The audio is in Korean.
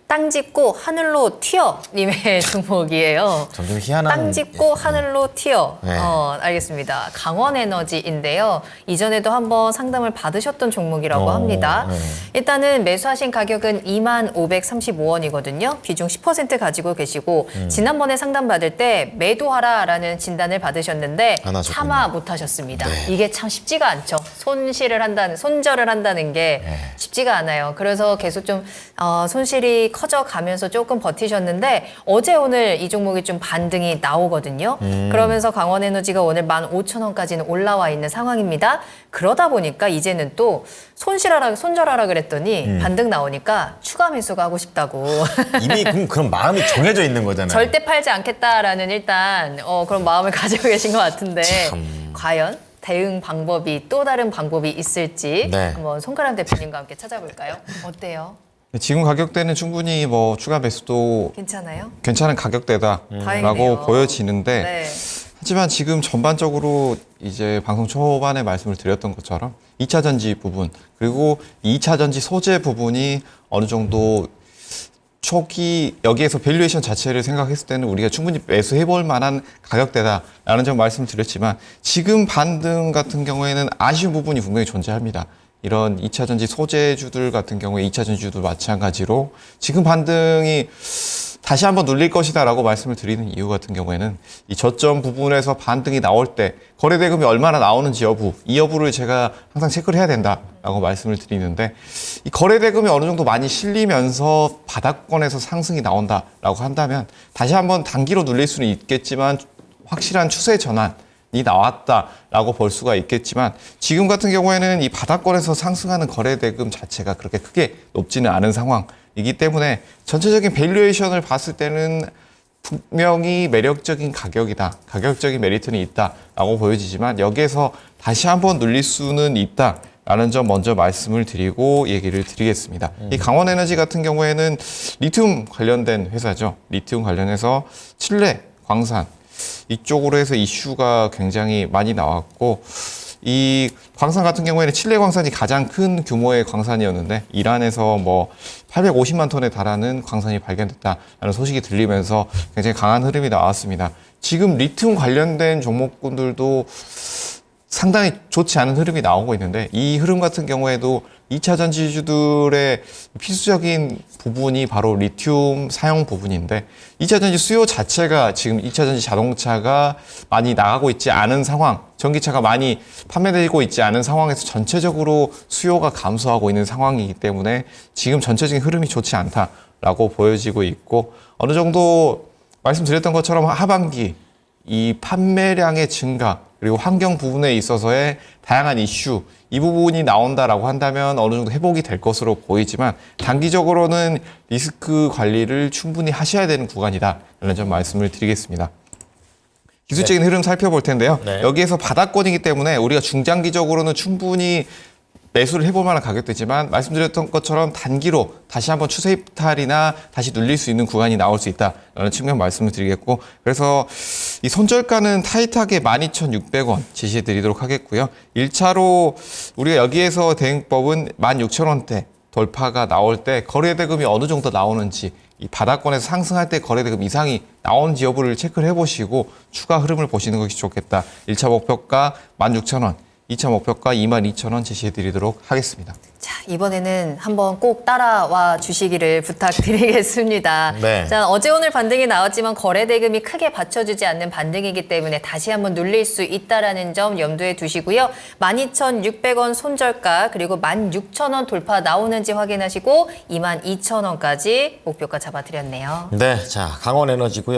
땅 짚고 하늘로 튀어 님의 종목이에요. 점점 희한한. 땅 짚고 하늘로 튀어. 네. 알겠습니다. 강원에너지인데요. 이전에도 한번 상담을 받으셨던 종목이라고 합니다. 네. 일단은 매수하신 가격은 2535원이거든요. 비중 10% 가지고 계시고 지난번에 상담 받을 때 매도하라라는 진단을 받으셨는데 안 하셨군요. 차마 못하셨습니다. 네. 이게 참 쉽지가 않죠. 손절을 한다는 게 네. 쉽지가 않아요. 그래서 계속 좀 손실이 커져가면서 조금 버티셨는데 어제 오늘 이 종목이 좀 반등이 나오거든요. 그러면서 강원에너지가 오늘 15,000원까지는 올라와 있는 상황입니다. 그러다 보니까 이제는 또 손절하라 그랬더니 반등 나오니까 추가 매수가 하고 싶다고. 이미 그럼 마음이 정해져 있는 거잖아요. 절대 팔지 않겠다라는 일단 그런 마음을 가지고 계신 것 같은데 과연 대응 방법이 또 다른 방법이 있을지 네. 한번 손가락 대표님과 함께 찾아볼까요? 어때요? 지금 가격대는 충분히 뭐 추가 매수도 괜찮아요? 괜찮은 가격대다라고 다행이네요. 보여지는데 네. 하지만 지금 전반적으로 이제 방송 초반에 말씀을 드렸던 것처럼 2차 전지 부분 그리고 2차 전지 소재 부분이 어느 정도 초기 여기에서 밸류에이션 자체를 생각했을 때는 우리가 충분히 매수해볼 만한 가격대다라는 점 말씀드렸지만 지금 반등 같은 경우에는 아쉬운 부분이 분명히 존재합니다. 이런 2차 전지 소재주들 같은 경우에 2차 전지주도 마찬가지로 지금 반등이 다시 한번 눌릴 것이다라고 말씀을 드리는 이유 같은 경우에는 이 저점 부분에서 반등이 나올 때 거래대금이 얼마나 나오는지 이 여부를 제가 항상 체크를 해야 된다라고 말씀을 드리는데 이 거래대금이 어느 정도 많이 실리면서 바닥권에서 상승이 나온다라고 한다면 다시 한번 단기로 눌릴 수는 있겠지만 확실한 추세 전환 이 나왔다라고 볼 수가 있겠지만 지금 같은 경우에는 이 바닥권에서 상승하는 거래대금 자체가 그렇게 크게 높지는 않은 상황이기 때문에 전체적인 밸류에이션을 봤을 때는 분명히 매력적인 가격이다. 가격적인 메리트는 있다라고 보여지지만 여기에서 다시 한번 눌릴 수는 있다라는 점 먼저 말씀을 드리고 얘기를 드리겠습니다. 이 강원에너지 같은 경우에는 리튬 관련된 회사죠. 리튬 관련해서 칠레, 광산 이쪽으로 해서 이슈가 굉장히 많이 나왔고 이 광산 같은 경우에는 칠레 광산이 가장 큰 규모의 광산이었는데 이란에서 뭐 850만 톤에 달하는 광산이 발견됐다라는 소식이 들리면서 굉장히 강한 흐름이 나왔습니다. 지금 리튬 관련된 종목군들도 상당히 좋지 않은 흐름이 나오고 있는데 이 흐름 같은 경우에도 2차 전지주들의 필수적인 부분이 바로 리튬 사용 부분인데 2차 전지 수요 자체가 지금 2차 전지 자동차가 많이 나가고 있지 않은 상황, 전기차가 많이 판매되고 있지 않은 상황에서 전체적으로 수요가 감소하고 있는 상황이기 때문에 지금 전체적인 흐름이 좋지 않다라고 보여지고 있고 어느 정도 말씀드렸던 것처럼 하반기 이 판매량의 증가 그리고 환경 부분에 있어서의 다양한 이슈 이 부분이 나온다라고 한다면 어느 정도 회복이 될 것으로 보이지만 단기적으로는 리스크 관리를 충분히 하셔야 되는 구간이다라는 점 말씀을 드리겠습니다. 기술적인 흐름 살펴볼 텐데요. 네. 여기에서 바닥권이기 때문에 우리가 중장기적으로는 충분히 매수를 해볼 만한 가격대지만 말씀드렸던 것처럼 단기로 다시 한번 추세 이탈이나 다시 눌릴 수 있는 구간이 나올 수 있다라는 측면 말씀을 드리겠고 그래서 이 손절가는 타이트하게 12,600원 지시해 드리도록 하겠고요. 1차로 우리가 여기에서 대응법은 16,000원대 돌파가 나올 때 거래대금이 어느 정도 나오는지 이 바닥권에서 상승할 때 거래대금 이상이 나오는지 여부를 체크를 해보시고 추가 흐름을 보시는 것이 좋겠다. 1차 목표가 16,000원. 2차 목표가 22,000원 제시해드리도록 하겠습니다. 자, 이번에는 한번 꼭 따라와 주시기를 부탁드리겠습니다. 네. 자, 어제 오늘 반등이 나왔지만 거래 대금이 크게 받쳐주지 않는 반등이기 때문에 다시 한번 눌릴 수 있다라는 점 염두에 두시고요. 12,600원 손절가 그리고 16,000원 돌파 나오는지 확인하시고 22,000원까지 목표가 잡아드렸네요. 네, 자 강원에너지고요.